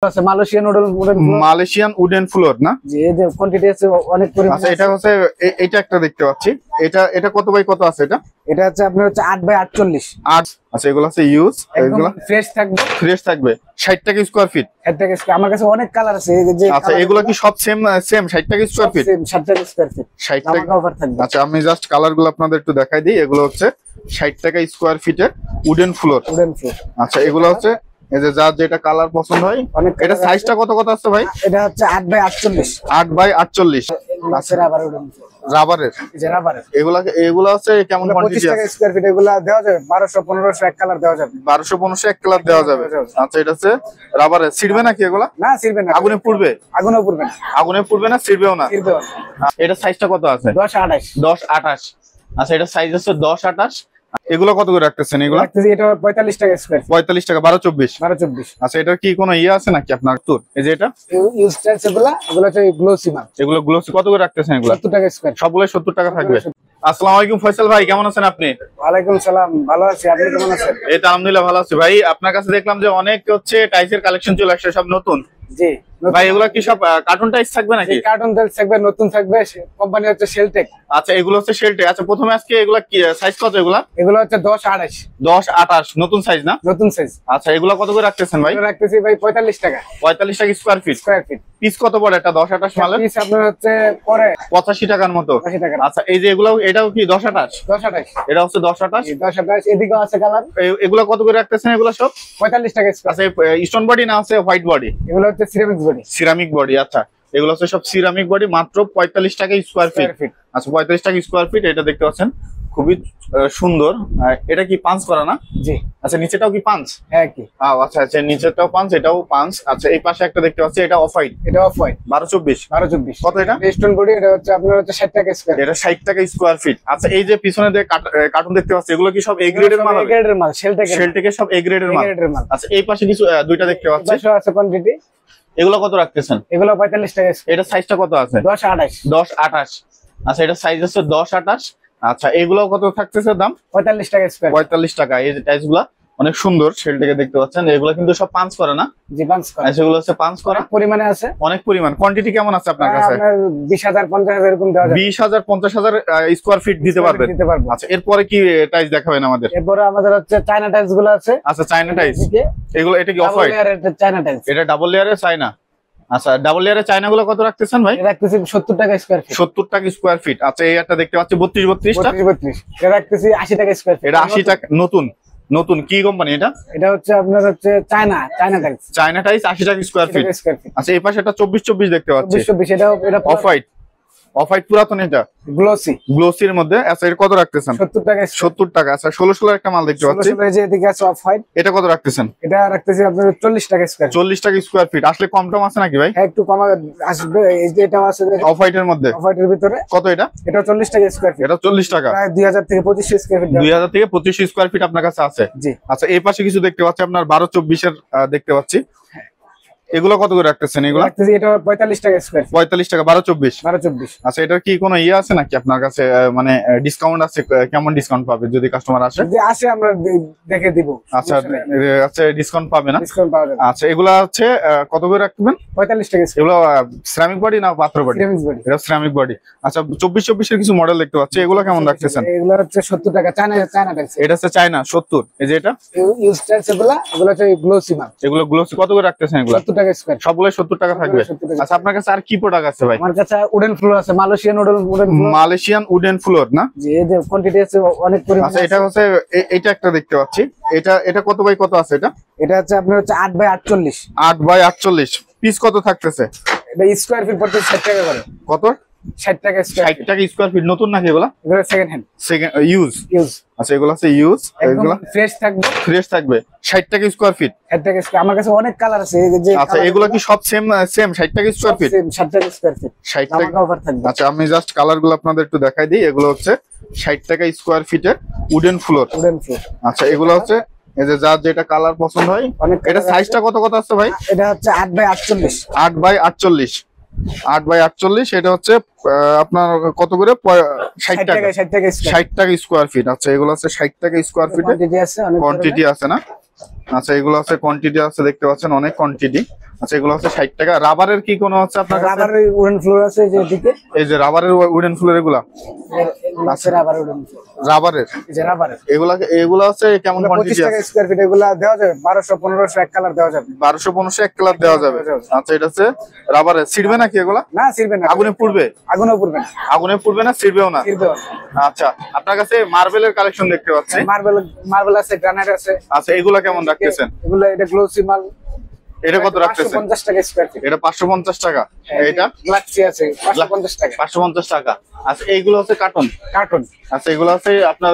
আছে Malaysian Malaysian wooden floor না? জি, এই যে কোয়ান্টিটি আছে অনেক পরিমাণে। আচ্ছা, এটা হচ্ছে এটা একটা দেখতে পাচ্ছি। এটা কত বাই কত আছে এটা? এটা হচ্ছে আপনার হচ্ছে 8 বাই 48। 8। আচ্ছা, এগুলো আছে ইউজ, এগুলো ফ্রেশ থাকবে। ফ্রেশ থাকবে। 60 টাকা স্কয়ার ফিট। আমার কাছে অনেক কালার আছে। এই যে আচ্ছা, এগুলো কি সব সেম 60 টাকা স্কয়ার ফিট? 60 টাকা স্কয়ার ফিট। 60 টাকা অফার থাকবে। আচ্ছা, আমি জাস্ট কালারগুলো আপনাদের একটু দেখাই দিই। এগুলো হচ্ছে 60 টাকা স্কয়ার ফিটের উডেন ফ্লোর। আচ্ছা, এগুলো হচ্ছে এই যে যার যেটা কালার পছন্দ হয়। এটা সাইজটা কত কত আছে ভাই? এটা হচ্ছে 8 বাই 48। 8 বাই 48। আচ্ছা, রাবার উডেন রাবারের। এই যে রাবারের এগুলো আছে কেমন কোয়ান্টিটি 25 টাকা স্কয়ার ফিট। এগুলা দেওয়া যাবে 1200 1500 এক কালার দেওয়া যাবে। 1200 1500 এক কালার দেওয়া যাবে। আচ্ছা, এটা হচ্ছে রাবারের। ছিড়বে নাকি এগুলা? না, ছিড়বে না। আগুনে পুড়বে? আগুনেও পুড়বে না। আগুনে পুড়বে না, ছিড়বেও না। ছিড়বেও না। এটা সাইজটা কত আছে? 10 28। 10 28। আচ্ছা, এটা সাইজ আছে 10 28। এগুলো কত করে রাখতেছেন এগুলো? এটা 45 টাকা স্কয়ার ফিট। 45 টাকা 12 24। 12 24। আচ্ছা, এটা কি কোনো আছে নাকি আপনার? তোর এই যে এটা ইউজ টাইলস এগুলো হচ্ছে গ্লোসি মাল। এগুলো গ্লোসি কত করে রাখতেছেন এগুলো? 70 টাকা স্কয়ার। সবগুলো 70 টাকা থাকবে। আসসালামু আলাইকুম ফয়সাল ভাই, কেমন আছেন আপনি? ওয়ালাইকুম সালাম, ভালো আছি। আপনি কেমন আছেন? এই তো আলহামদুলিল্লাহ ভালো আছি ভাই। আপনার কাছে দেখলাম যে অনেক হচ্ছে টাইলসের কালেকশন চলে আসছে, সব নতুন। জি ভাই, এগুলো কি সব কার্টুন টাইলস থাকবে নাকি? কার্টুন টাইলস থাকবে, নতুন থাকবে। কোম্পানি হচ্ছে শেলটেক। আচ্ছা, এগুলো হচ্ছে শেলটেক। আচ্ছা, প্রথমে আজকে এগুলা কি সাইজ কত? এগুলো হচ্ছে 10 28। 10 28 নতুন সাইজ না? নতুন সাইজ। আচ্ছা, এগুলো কত করে রাখতেছেন ভাই? রাখতেছি ভাই 45 টাকা। 45 টাকা স্কয়ার ফিট। পিস কত পড়ে এটা 10 28 মালের? পিস আপনার হচ্ছে পরে 85 টাকার মতো। 85 টাকা। আচ্ছা, এই যে এটাও কি 10 28? 10 28। এটা হচ্ছে 10 28। 10 28। এদিকেও আছে কালার। এগুলো কত করে রাখতেছেন এগুলো সব? 45 টাকা স্কয়ার। আচ্ছা, স্টোন বডি না আছে হোয়াইট বডি? এগুলো হচ্ছে সিরামিক বডি। Ceramic body. আচ্ছা, এগুলো হচ্ছে সব সিরামিক বডি, মাত্র 45 টাকা স্কয়ার ফিট। আচ্ছা, 45 টাকা স্কয়ার ফিট। এটা দেখতে পাচ্ছেন খুবই সুন্দর। এটা কি পাঁচ করা না? জি। আচ্ছা, নিচেটাও কি পাঁচ? হ্যাঁ কি। আচ্ছা আচ্ছা, নিচেটাও পাঁচ, এটাও পাঁচ। আচ্ছা, এই পাশে একটা দেখতে পাচ্ছি, এটা অফ হোয়াইট। এটা অফ হোয়াইট 12 24। 12 24। কত এটা? Stone body. এটা হচ্ছে আপনার হচ্ছে 60 টাকা স্কয়ার। এটা 60 টাকা স্কয়ার ফিট। আচ্ছা, এই যে পিছনে যে কার্টুন দেখতে পাচ্ছি, এগুলো কি সব এ গ্রেডের মাল? এ গ্রেডের মাল, শেলটেকের সব এ গ্রেডের মাল। আচ্ছা, এই পাশে কিছু দুইটা দেখতে পাচ্ছি। 200 আছে কোয়ান্টিটি। এগুলো কত রাখতেছেন? এগুলো 45 টাকা স্কয়ার। এটা সাইজটা কত আছে? 10 28। 10 28। আচ্ছা, এটা সাইজ আছে 10 28। আচ্ছা, এগুলো কত থাকতেছে দাম? 45 টাকা স্কয়ার। 45 টাকা। এই যে টাইলস গুলা অনেক সুন্দর, শেলটেকে দেখতে পাচ্ছেন। এগুলো কিন্তু সব পাঁচ করা না? জি, পাঁচ করা। আচ্ছা, এগুলো হচ্ছে পাঁচ করা। পরিমাণে আছে, অনেক পরিমাণ। কোয়ান্টিটি কেমন আছে আপনার কাছে? আপনার 20000 50000 এরকম দেওয়া যাবে। 20000 50000 স্কয়ার ফিট দিতে পারবেন? দিতে পারবো। আচ্ছা, এরপরে কি টাইলস দেখাবেন আমাদের? এরপরে আমাদের হচ্ছে চায়না টাইলস গুলো আছে। আচ্ছা, চায়না টাইলস। এগুলো এটা কি অফ হোয়াইট? China tiles. এটা ডাবল লেয়ারের চায়না। আচ্ছা, ডাবল লেয়ারের চায়না গুলো কত রাখতেছেন ভাই? রাখতেছি 70 টাকা স্কয়ার ফিট। 70 টাকা স্কয়ার ফিট। আচ্ছা, এই একটা দেখতে পাচ্ছি 32 32 টা। 32। এটা রাখতেছি 80 টাকা স্কয়ার ফিট। এটা 80 টাকা। নতুন নতুন কি কোম্পানি এটা? এটা হচ্ছে আপনার হচ্ছে চায়না টাইলস। চায়না টাইলস 80 টাকা স্কয়ার ফিট। আচ্ছা, এই পাশে একটা 24 24 দেখতে পাচ্ছি। 24 24। এটা অফ হোয়াইট। অফ হোয়াইট পুরাতন, এটা গ্লোসি। গ্লোসির মধ্যে। আচ্ছা, এটা কত রাখতেছেন? 70 টাকা। 70 টাকা। আচ্ছা, 16 16 একটা মাল দেখতে পাচ্ছি। 16 যে এদিকে আছে অফ হোয়াইট। এটা কত রাখতেছেন? এটা রাখতেছি আপনার 40 টাকা স্কয়ার। 40 টাকা স্কয়ার ফিট। আসলে কম টম আছে নাকি ভাই? হ্যাঁ, একটু কম আসবে। এই যে এটাও আছে অফ হোয়াইটের মধ্যে। অফ হোয়াইটের ভিতরে কত এটা? এটা 40 টাকা স্কয়ার ফিট। এটা 40 টাকা। প্রায় 2000 থেকে 2500 স্কয়ার ফিট। 2000 থেকে 2500 স্কয়ার ফিট আপনার কাছে আছে? জি। আচ্ছা, এই পাশে কিছু দেখতে পাচ্ছি আপনার 12 24 এর দেখতে পাচ্ছি। এগুলো কত করে রাখতেছেন এগুলো? রাখতেছি এটা 45 টাকা স্কয়ার ফিট। 45 টাকা 12 24। 12 24। আচ্ছা, এটার কি কোনো আছে নাকি আপনার কাছে? মানে ডিসকাউন্ট আছে? কেমন ডিসকাউন্ট পাবে যদি কাস্টমার আসে? যদি আসে আমরা দেখে দিব। আচ্ছা আচ্ছা, ডিসকাউন্ট পাবে না? ডিসকাউন্ট পাওয়া যাবে। আচ্ছা, এগুলা হচ্ছে কত করে রাখবেন? 45 টাকা স্কয়ার। এগুলো সিরামিক বডি না পাথর বডি? Ceramic body. এটা সিরামিক বডি। আচ্ছা, 24 24 এর কিছু মডেল দেখতে পাচ্ছি। এগুলো কেমন রাখতেছেন? এগুলো হচ্ছে 70 টাকা। China tiles. এটা হচ্ছে চায়না 70। এই যে এটা ইউজ টাইলস এগুলো হচ্ছে গ্লোসি মাল। এগুলো গ্লোসি কত করে রাখতেছেন এগুলো? 70 টাকা স্কয়ার। সবগুলো 70 টাকা থাকবে। 70 টাকা। আচ্ছা, আপনার কাছে আর কি প্রোডাক্ট আছে ভাই? আমার কাছে উডেন ফ্লোর আছে, Malaysian wooden floor. Malaysian wooden floor না? জি, এই যে কোয়ান্টিটি আছে অনেক পরিমাণে। আচ্ছা, এটা হচ্ছে এটা একটা দেখতে পাচ্ছি। এটা কত বাই কত আছে এটা? এটা হচ্ছে আপনার হচ্ছে 8 বাই 48। 8 বাই 48। পিস কত থাকতেছে? এটা স্কয়ার ফিট পড়তে 60 টাকা করে। কত? 60 টাকা স্কয়ার। 60 টাকা স্কয়ার ফিট। নতুন নাকি এগুলা? এগুলো সেকেন্ড হ্যান্ড। Second use. আচ্ছা, এগুলো আছে ইউজ। এগুলো ফ্রেশ থাকবে। ফ্রেশ থাকবে। 60 টাকা স্কয়ার ফিট। 60 টাকা স্কয়ার। আমার কাছে অনেক কালার আছে। এই যে আচ্ছা, এগুলো কি সব সেম 60 টাকা স্কয়ার ফিট? 60 টাকা স্কয়ার ফিট। 60 টাকা অফার থাকবে। আচ্ছা, আমি জাস্ট কালারগুলো আপনাদের একটু দেখাই দিই। এগুলো হচ্ছে 60 টাকা স্কয়ার ফিটের উডেন ফ্লোর। আচ্ছা, এগুলো হচ্ছে এই যে যার যেটা কালার পছন্দ হয়। এটা সাইজটা কত কত আছে ভাই? এটা হচ্ছে 8 বাই 48। 8 বাই 48। 8 বাই 48। এটা হচ্ছে আপনার কত করে? 60 টাকা। 60 টাকা 60 টাকা স্কয়ার ফিট। আচ্ছা, এগুলো আছে 60 টাকা স্কয়ার ফিটে। কোয়ান্টিটি আছে না? আচ্ছা এগুলো আছে কোয়ান্টিটি আছে দেখতে পাচ্ছেন অনেক কোয়ান্টিটি। আচ্ছা এগুলো হচ্ছে 60 টাকা। রাবারের কি কোনো আছে আপনার কাছে? রাবারের উডেন ফ্লোর আছে যে দিকে, এই যে রাবারের উডেন ফ্লোর এগুলা আছে রাবারের উডেন ফ্লোর, রাবারের এই যে রাবারের এগুলা আছে কেমন 25 কোয়ান্টিটি টাকা আছে? স্কয়ার ফিট, এগুলা দেওয়া যাবে 1200 1500 এক কালার দেওয়া যাবে। 1200 1500 এক কালার দেওয়া যাবে। আচ্ছা এটা হচ্ছে রাবারের, ছিড়বে নাকি এগুলা? না ছিড়বে না, আগুনে পুড়বে? আগুনেও পুড়বে না, আগুনে পুড়বে না, ছিড়বেও না। ছিড়বেও না। আচ্ছা আপনার কাছে মার্বেলের কালেকশন দেখতে পাচ্ছি। মার্বেল আছে, গ্রানাইট আছে। আচ্ছা এগুলা কেমন রাখতেছেন? এগুলা এটা গ্লোসি মাল, এটা কত রাখতেছেন? 550 টাকা স্কয়ার ফিট। এটা 550 টাকা। এটা গ্লাক্সি আছে 550 টাকা। 550 টাকা। আচ্ছা এইগুলো হচ্ছে কার্টন। কার্টন আচ্ছা এগুলো হচ্ছে আপনার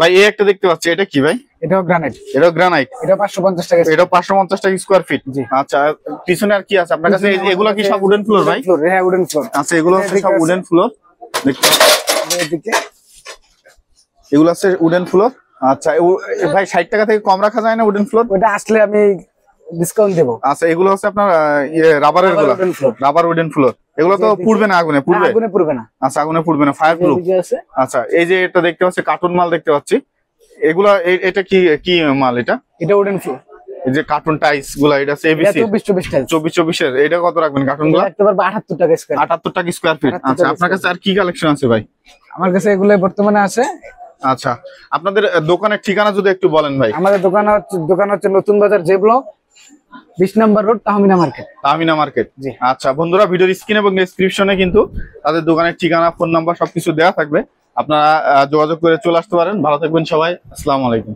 ভাই এই একটা দেখতে পাচ্ছি, এটা কি ভাই? এটাও গ্রানাইট, এটাও গ্রানাইট, এটা 550 টাকা। এটা 550 টাকা স্কয়ার ফিট। জি। আচ্ছা পিছনে আর কি আছে আপনার কাছে? এগুলো কি সব উডেন ফ্লোর ভাই? হ্যাঁ উডেন ফ্লোর। আচ্ছা এগুলো হচ্ছে সব উডেন ফ্লোর দেখতে পাচ্ছেন। এদিকে এগুলো আছে উডেন ফ্লোর। আচ্ছা ভাই 60 টাকা থেকে কম রাখা যায় না উডেন ফ্লোর? ওটা আসলে আমি ডিসকাউন্ট দেব। আচ্ছা এগুলো হচ্ছে আপনার রাবারের গুলো, রাবার উডেন ফ্লোর। এগুলো তো পুড়বে না আগুনে? পুড়বে? আগুনে পুড়বে না। আচ্ছা আগুনে পুড়বে না, ফায়ার প্রুফ। এদিকে আছে। আচ্ছা এই যে এটা দেখতে পাচ্ছি কার্টুন মাল দেখতে পাচ্ছি, এগুলা এটা কি কি মাল? এটা এটা উডেন ফ্লোর, এই যে কার্টুন টাইলস গুলা, এটা এটা এবিসি 24 টাইলস। 24 এর। এটা কত রাখবেন কার্টুন গুলা? রাখতে পারবো 78 টাকা স্কয়ার। 78 টাকা স্কয়ার ফিট। 78 আচ্ছা টাকা আপনার কাছে আর কি কালেকশন আছে ভাই? আমার কাছে এগুলো বর্তমানে আছে। আচ্ছা আপনাদের দোকানের ঠিকানা যদি একটু বলেন ভাই। আমাদের দোকান হচ্ছে নতুন বাজার J block 20 number road, Tahmina market. Tahmina market. জি। আচ্ছা বন্ধুরা ভিডিওর স্ক্রিন এবং ডেসক্রিপশনে কিন্তু তাদের দোকানের ঠিকানা, ফোন নাম্বার সবকিছু দেওয়া থাকবে, আপনারা যোগাযোগ করে চলে আসতে পারেন। ভালো থাকবেন সবাই, আসসালামু আলাইকুম।